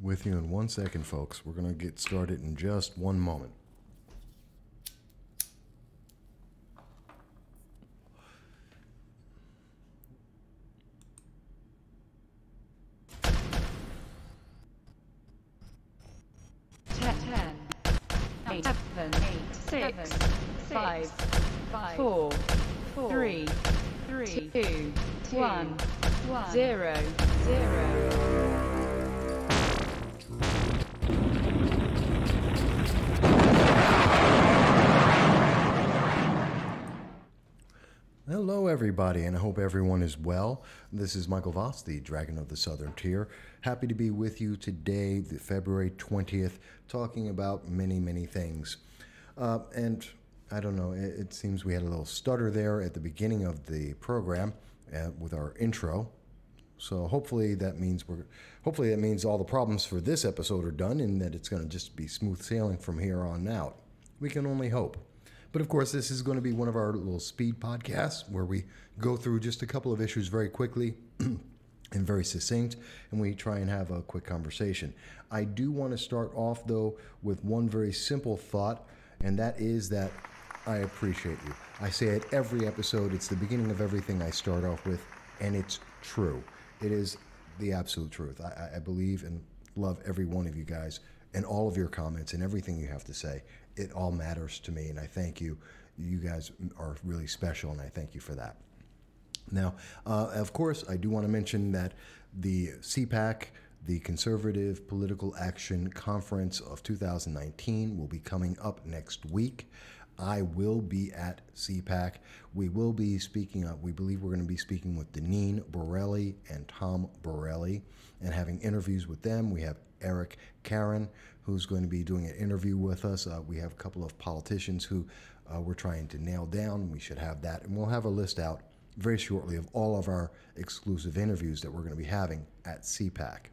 With you in 1 second, folks. We're going to get started in just one moment. Ten, 8, 7, 6, 5, 4, 3, 2, 1, 0. Hello, everybody, and I hope everyone is well. This is Michael Voss, the Dragon of the Southern Tier. Happy to be with you today, the February 20th, talking about many, many things. And I don't know, it seems we had a little stutter there at the beginning of the program with our intro. So hopefully that means all the problems for this episode are done and that it's going to just be smooth sailing from here on out. We can only hope. But of course, this is going to be one of our little speed podcasts where we go through just a couple of issues very quickly and very succinct, and we try and have a quick conversation. I do want to start off, though, with one very simple thought, and that is that I appreciate you. I say it every episode. It's the beginning of everything I start off with, and it's true. It is the absolute truth. I believe and love every one of you guys and all of your comments and everything you have to say. It all matters to me, and I thank you. You guys are really special, and I thank you for that. Now, of course, I do want to mention that the CPAC, the Conservative Political Action Conference of 2019, will be coming up next week. I will be at CPAC. We will be speaking, we believe we're going to be speaking with Deneen Borelli and Tom Borelli and having interviews with them. We have Eric Caron, who's going to be doing an interview with us. We have a couple of politicians who we're trying to nail down. We should have that. And we'll have a list out very shortly of all of our exclusive interviews that we're going to be having at CPAC.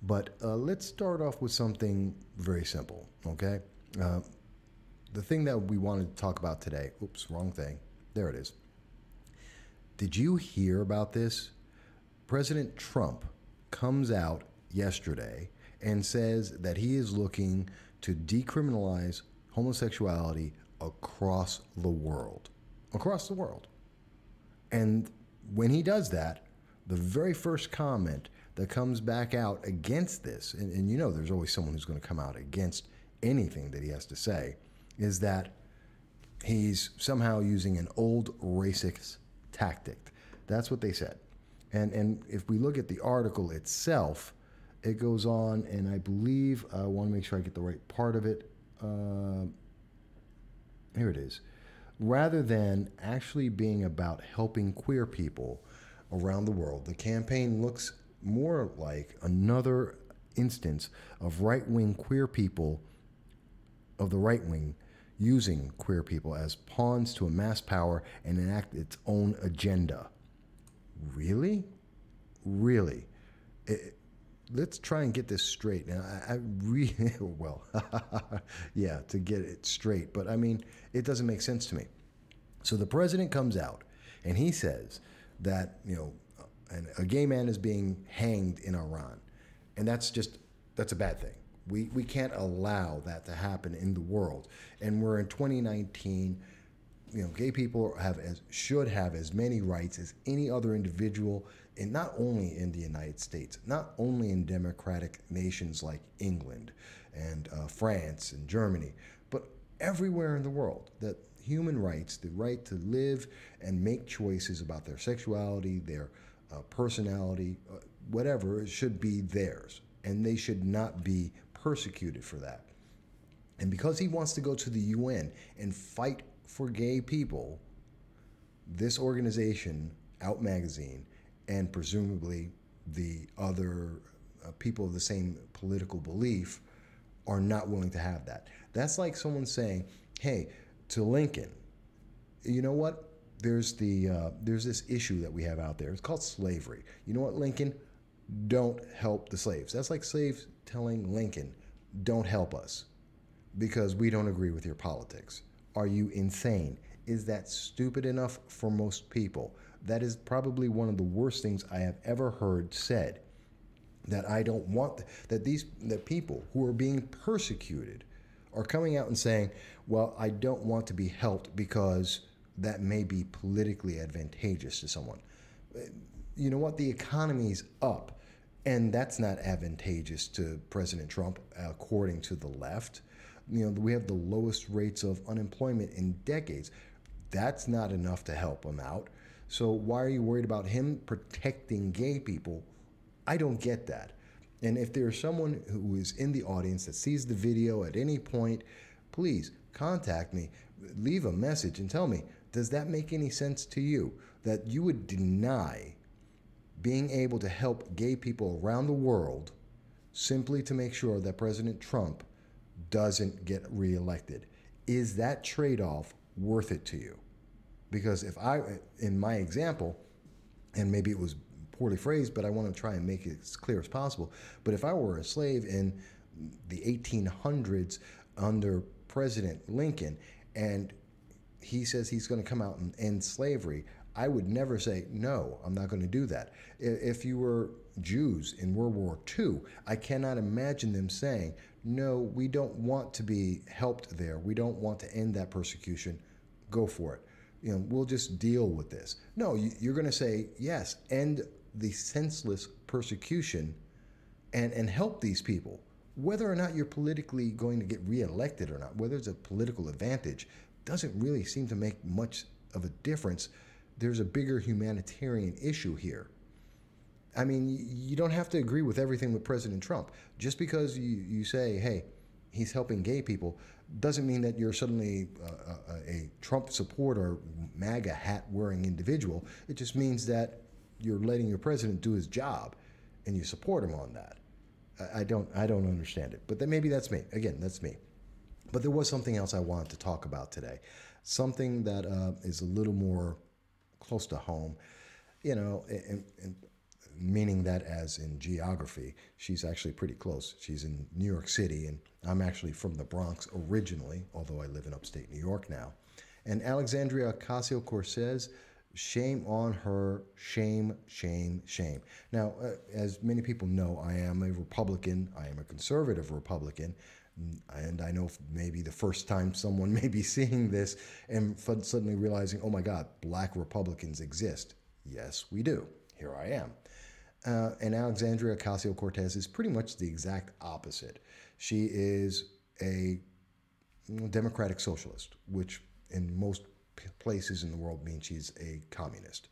But let's start off with something very simple, okay? The thing that we wanted to talk about today, oops, wrong thing. There it is. Did you hear about this? President Trump comes out yesterday and says that he is looking to decriminalize homosexuality across the world. Across the world. And when he does that, the very first comment that comes back out against this, and you know there's always someone who's going to come out against anything that he has to say, is that he's somehow using an old racist tactic. That's what they said. And if we look at the article itself, it goes on, and I believe, I want to make sure I get the right part of it. Here it is. Rather than actually being about helping queer people around the world, the campaign looks more like another instance of right-wing queer people, of the right wing, using queer people as pawns to amass power and enact its own agenda. Really? Really? Let's try and get this straight. Now, I really, well, yeah, to get it straight. But, I mean, it doesn't make sense to me. So the president comes out, and he says that, you know, a gay man is being hanged in Iran. And that's a bad thing. We can't allow that to happen in the world. And we're in 2019. You know, gay people should have as many rights as any other individual, and not only in the United States, not only in democratic nations like England and France and Germany, but everywhere in the world. That human rights, the right to live and make choices about their sexuality, their personality, whatever, should be theirs, and they should not be persecuted for that. And because he wants to go to the UN and fight for gay people, this organization, Out Magazine, and presumably the other people of the same political belief are not willing to have that. That's like someone saying, hey, to Lincoln, you know what? There's this issue that we have out there. It's called slavery. You know what, Lincoln? Don't help the slaves. That's like slaves telling Lincoln, don't help us because we don't agree with your politics. Are you insane? Is that stupid enough for most people? That is probably one of the worst things I have ever heard said. that I don't want that people who are being persecuted are coming out and saying, well, I don't want to be helped because that may be politically advantageous to someone. You know what? The economy's up, and that's not advantageous to President Trump, according to the left. You know, we have the lowest rates of unemployment in decades. That's not enough to help him out. So why are you worried about him protecting gay people? I don't get that. And if there's someone who is in the audience that sees the video at any point, please contact me, leave a message and tell me, does that make any sense to you? That you would deny being able to help gay people around the world simply to make sure that President Trump doesn't get reelected? Is that trade-off worth it to you? Because if in my example, and maybe it was poorly phrased, but I want to try and make it as clear as possible. But if I were a slave in the 1800s under President Lincoln, and he says he's going to come out and end slavery, I would never say, no, I'm not going to do that. If you were Jews in World War II, I cannot imagine them saying, no, we don't want to be helped there. We don't want to end that persecution. Go for it. You know, we'll just deal with this. No, you're going to say, yes, end the senseless persecution and help these people. Whether or not you're politically going to get reelected or not, whether it's a political advantage, doesn't really seem to make much of a difference. There's a bigger humanitarian issue here. I mean, you don't have to agree with everything with President Trump. Just because you say, hey, he's helping gay people, doesn't mean that you're suddenly a Trump supporter, MAGA hat wearing individual. It just means that you're letting your president do his job and you support him on that. I don't understand it, but then maybe that's me. Again, that's me. But there was something else I wanted to talk about today. Something that is a little more close to home, you know, and meaning that as in geography, she's actually pretty close. She's in New York City, and I'm actually from the Bronx originally, although I live in upstate New York now. And Alexandria Ocasio-Cortez, shame on her, shame, shame, shame. Now, as many people know, I am a Republican. I am a conservative Republican. And I know maybe the first time someone may be seeing this and suddenly realizing, oh my God, black Republicans exist. Yes, we do. Here I am. And Alexandria Ocasio-Cortez is pretty much the exact opposite. She is a democratic socialist, which in most places in the world means she's a communist.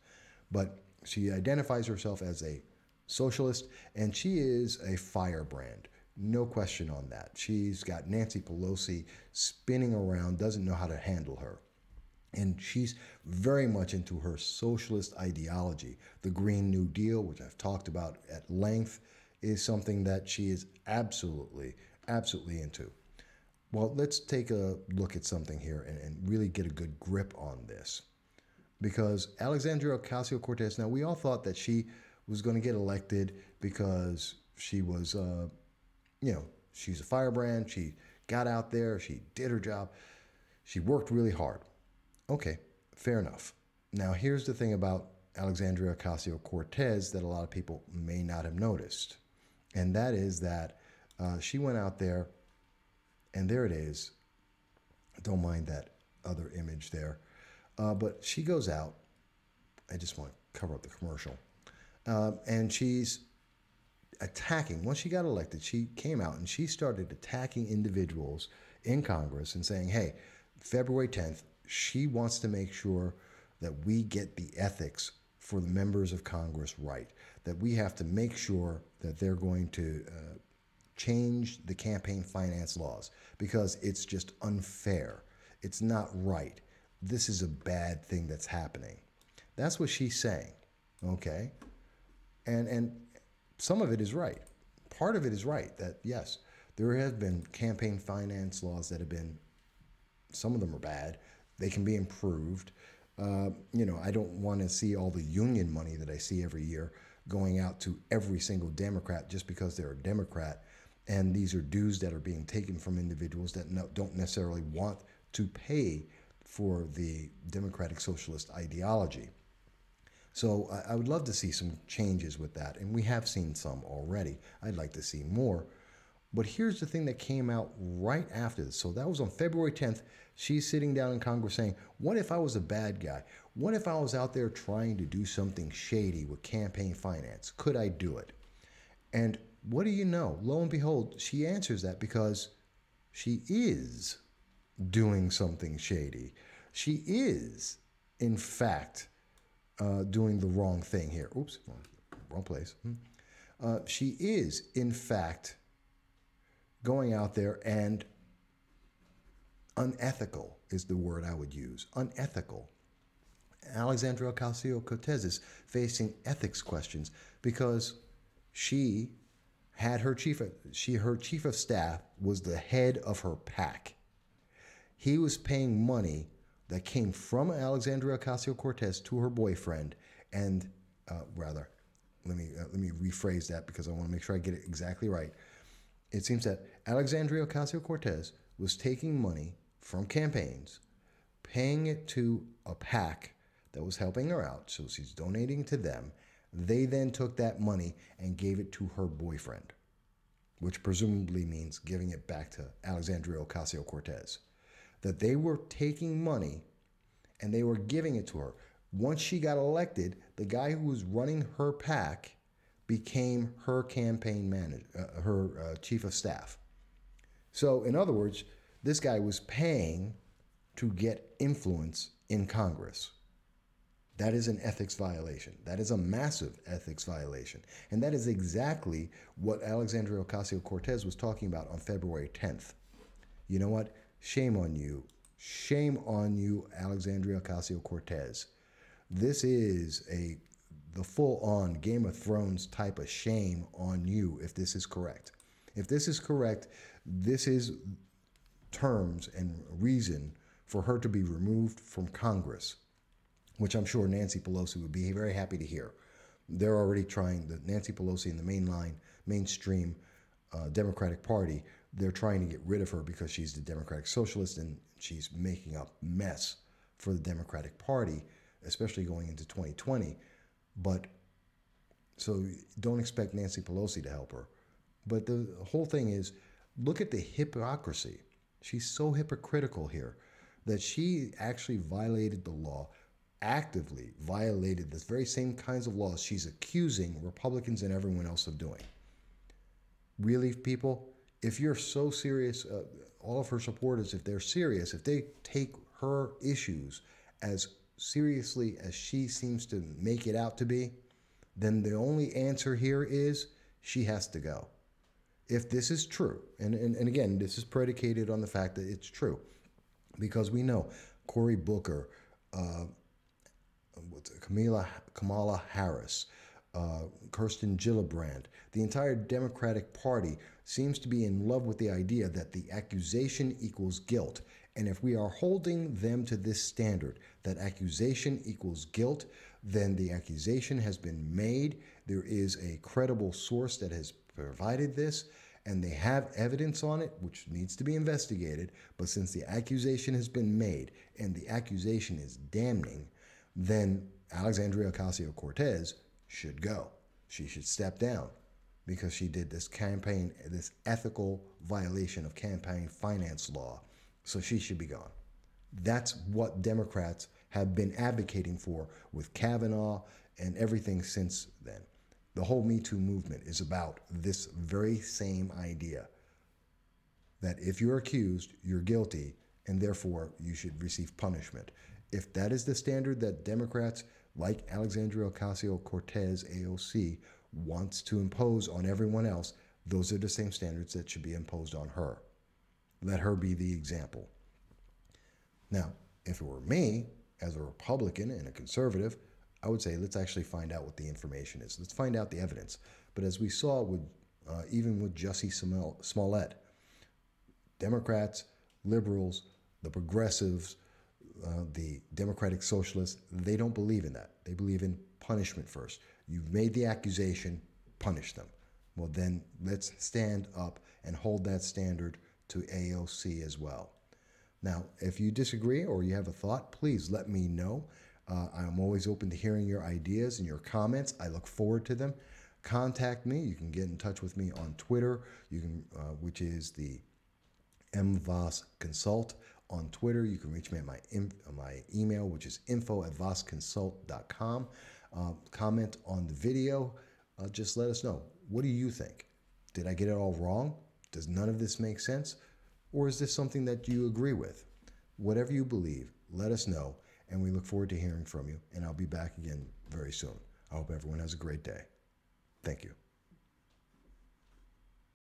But she identifies herself as a socialist, and she is a firebrand. No question on that. She's got Nancy Pelosi spinning around, doesn't know how to handle her. And she's very much into her socialist ideology. The Green New Deal, which I've talked about at length, is something that she is absolutely, absolutely into. Well, let's take a look at something here and really get a good grip on this. Because Alexandria Ocasio-Cortez, now we all thought that she was going to get elected because she was, she's a firebrand. She got out there. She did her job. She worked really hard. Okay, fair enough. Now, here's the thing about Alexandria Ocasio-Cortez that a lot of people may not have noticed. And that is that she went out there, and there it is. Don't mind that other image there. But she goes out. I just want to cover up the commercial. And she's attacking. Once she got elected, she came out and she started attacking individuals in Congress and saying, hey, February 10th, she wants to make sure that we get the ethics for the members of Congress right, that we have to make sure that they're going to change the campaign finance laws because it's just unfair. It's not right. This is a bad thing that's happening. That's what she's saying, okay? And some of it is right. Part of it is right, that yes, there have been campaign finance laws that have been, some of them are bad. They can be improved. I don't want to see all the union money that I see every year going out to every single Democrat just because they're a Democrat. And these are dues that are being taken from individuals that don't necessarily want to pay for the democratic socialist ideology. So I would love to see some changes with that, and we have seen some already. I'd like to see more. But here's the thing that came out right after this. So that was on February 10th. She's sitting down in Congress saying, what if I was a bad guy? What if I was out there trying to do something shady with campaign finance? Could I do it? And what do you know? Lo and behold, she answers that because she is doing something shady. She is, in fact, doing the wrong thing here. Oops, wrong place. She is, in fact, going out there and unethical is the word I would use. Unethical. Alexandria Ocasio-Cortez is facing ethics questions because she had her chief of staff was the head of her PAC. He was paying money that came from Alexandria Ocasio-Cortez to her boyfriend, and rather, let me rephrase that because I want to make sure I get it exactly right. It seems that Alexandria Ocasio-Cortez was taking money from campaigns, paying it to a PAC that was helping her out, so she's donating to them. They then took that money and gave it to her boyfriend, which presumably means giving it back to Alexandria Ocasio-Cortez. That they were taking money and they were giving it to her. Once she got elected, the guy who was running her PAC became her campaign manager, her chief of staff. So, in other words, this guy was paying to get influence in Congress. That is an ethics violation. That is a massive ethics violation. And that is exactly what Alexandria Ocasio-Cortez was talking about on February 10th. You know what? Shame on you. Shame on you, Alexandria Ocasio-Cortez. This is the full-on Game of Thrones type of shame on you if this is correct. If this is correct, this is terms and reason for her to be removed from Congress, which I'm sure Nancy Pelosi would be very happy to hear. They're already trying, Nancy Pelosi in the mainstream Democratic Party, they're trying to get rid of her because she's the Democratic Socialist and she's making a mess for the Democratic Party, especially going into 2020. But so don't expect Nancy Pelosi to help her. But the whole thing is, look at the hypocrisy. She's so hypocritical here that she actually violated the law, actively violated the very same kinds of laws she's accusing Republicans and everyone else of doing. Really, people, if you're so serious, all of her supporters, if they're serious, if they take her issues as seriously as she seems to make it out to be, then the only answer here is she has to go. If this is true, and again, this is predicated on the fact that it's true, because we know Cory Booker, Kamala Harris, Kirsten Gillibrand, the entire Democratic Party seems to be in love with the idea that the accusation equals guilt. And if we are holding them to this standard, that accusation equals guilt, then the accusation has been made. There is a credible source that has provided this, and they have evidence on it, which needs to be investigated. But since the accusation has been made and the accusation is damning, then Alexandria Ocasio-Cortez should go. She should step down because she did this ethical violation of campaign finance law. So she should be gone. That's what Democrats have been advocating for with Kavanaugh and everything since then. The whole Me Too movement is about this very same idea, that if you're accused, you're guilty, and therefore you should receive punishment. If that is the standard that Democrats like Alexandria Ocasio-Cortez, AOC, wants to impose on everyone else, those are the same standards that should be imposed on her. Let her be the example. Now, if it were me, as a Republican and a conservative, I would say let's actually find out what the information is. Let's find out the evidence. But as we saw with even with Jussie Smollett, Democrats, liberals, the progressives, the Democratic Socialists, they don't believe in that. They believe in punishment first. You've made the accusation, punish them. Well, then let's stand up and hold that standard to AOC as well. Now, if you disagree or you have a thought, please let me know. I'm always open to hearing your ideas and your comments. I look forward to them. Contact me. You can get in touch with me on Twitter, which is the MVOS Consult. On Twitter, you can reach me at my email, which is info@vosconsult.com. Comment on the video. Just let us know. What do you think? Did I get it all wrong? Does none of this make sense? Or is this something that you agree with? Whatever you believe, let us know, and we look forward to hearing from you, and I'll be back again very soon. I hope everyone has a great day. Thank you.